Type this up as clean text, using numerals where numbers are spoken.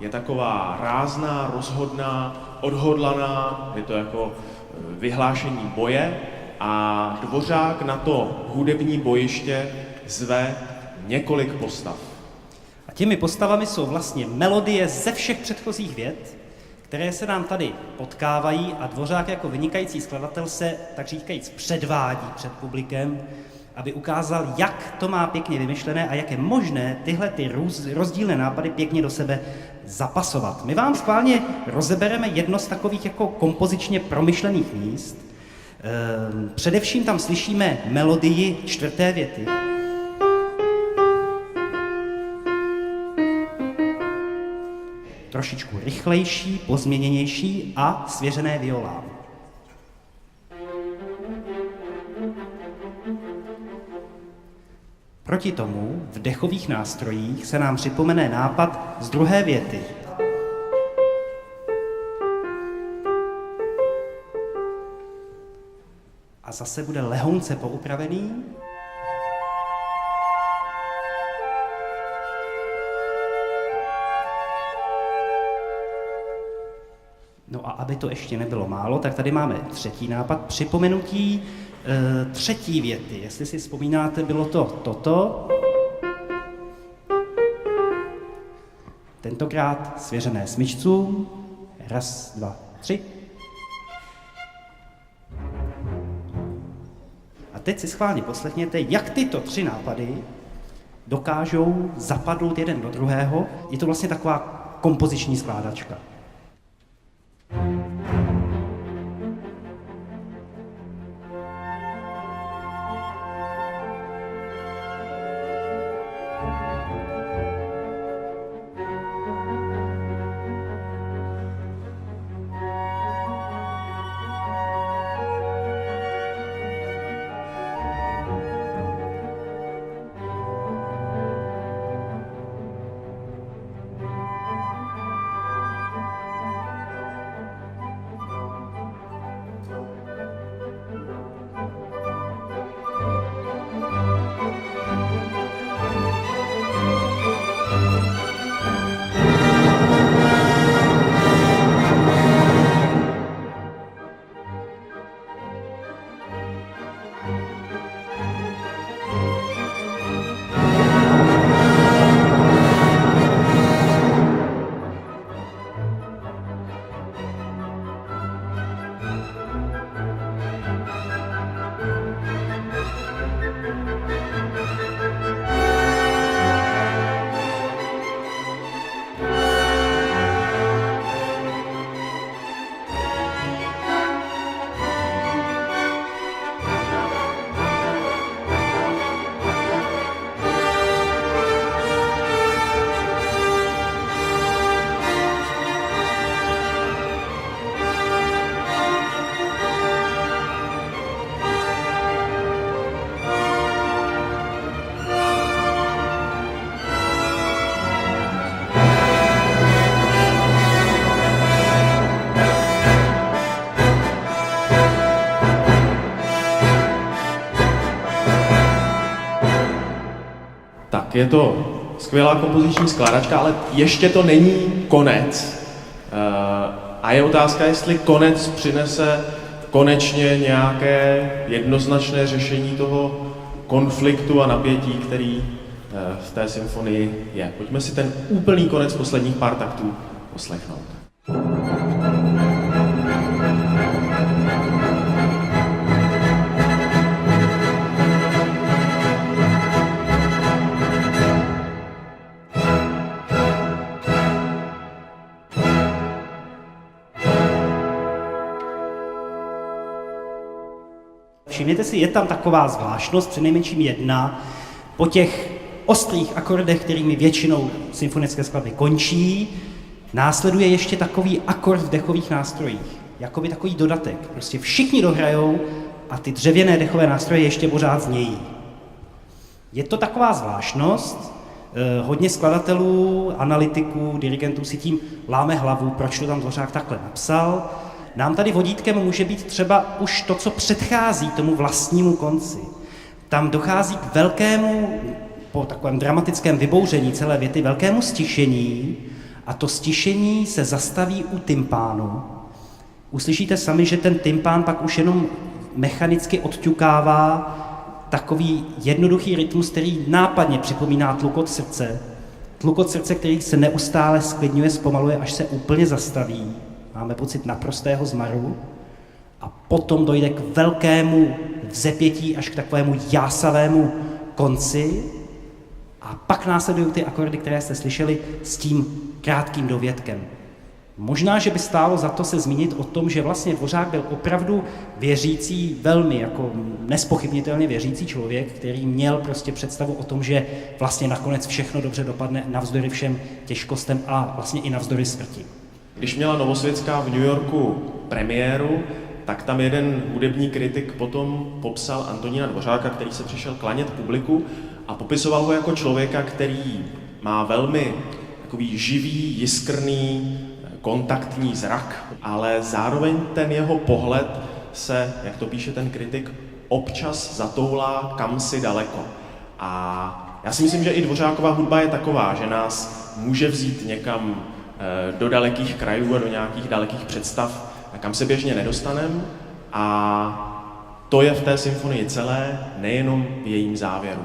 Je taková rázná, rozhodná, odhodlaná, je to jako vyhlášení boje a Dvořák na to hudební bojiště zve několik postav. A těmi postavami jsou vlastně melodie ze všech předchozích vět, které se nám tady potkávají a Dvořák jako vynikající skladatel se, tak říkajíc, předvádí před publikem, aby ukázal, jak to má pěkně vymyšlené a jak je možné tyhle ty rozdílné nápady pěkně do sebe zapasovat. My vám schválně rozebereme jedno z takových jako kompozičně promyšlených míst. Především tam slyšíme melodii čtvrté věty. Trošičku rychlejší, pozměněnější a svěřené violám. Proti tomu v dechových nástrojích se nám připomene nápad z druhé věty. A zase bude lehonce poupravený. No a aby to ještě nebylo málo, tak tady máme třetí nápad, připomenutí třetí věty. Jestli si vzpomínáte, bylo to toto. Tentokrát svěřené smyčcům. Raz, dva, tři. A teď si schválně poslechněte, jak tyto tři nápady dokážou zapadnout jeden do druhého. Je to vlastně taková kompoziční skládačka. Je to skvělá kompoziční skládačka, ale ještě to není konec. A je otázka, jestli konec přinese konečně nějaké jednoznačné řešení toho konfliktu a napětí, který v té symfonii je. Pojďme si ten úplný konec posledních pár taktů poslechnout. Všimněte si, je tam taková zvláštnost, přinejmenším jedna, po těch ostrých akordech, kterými většinou symfonické skladby končí, následuje ještě takový akord v dechových nástrojích, jakoby takový dodatek. Prostě všichni dohrajou a ty dřevěné dechové nástroje ještě pořád znějí. Je to taková zvláštnost, hodně skladatelů, analytiků, dirigentů si tím láme hlavu, proč to tam Dvořák takhle napsal. Nám tady vodítkem může být třeba už to, co předchází tomu vlastnímu konci. Tam dochází k velkému, po takovém dramatickém vybouření celé věty, velkému stišení A to stišení se zastaví u tympánu. Uslyšíte sami, že ten tympán pak už jenom mechanicky odťukává takový jednoduchý rytmus, který nápadně připomíná tlukot srdce. Tlukot srdce, který se neustále sklidňuje, zpomaluje, až se úplně zastaví. Máme pocit naprostého zmaru. A potom dojde k velkému vzepětí až k takovému jásavému konci. A pak následují ty akordy, které jste slyšeli, s tím krátkým dovětkem. Možná, že by stálo za to se zmínit o tom, že vlastně Dvořák byl opravdu věřící, velmi jako nespochybnitelně věřící člověk, který měl prostě představu o tom, že vlastně nakonec všechno dobře dopadne navzdory všem těžkostem a vlastně i navzdory smrti. Když měla Novosvětská v New Yorku premiéru, tak tam jeden hudební kritik potom popsal Antonína Dvořáka, který se přišel klanět publiku a popisoval ho jako člověka, který má velmi takový živý, jiskrný, kontaktní zrak, ale zároveň ten jeho pohled se, jak to píše ten kritik, občas zatoulá kamsi daleko. A já si myslím, že i Dvořákova hudba je taková, že nás může vzít někam do dalekých krajů a do nějakých dalekých představ, kam se běžně nedostaneme. A to je v té symfonii celé, nejenom v jejím závěru.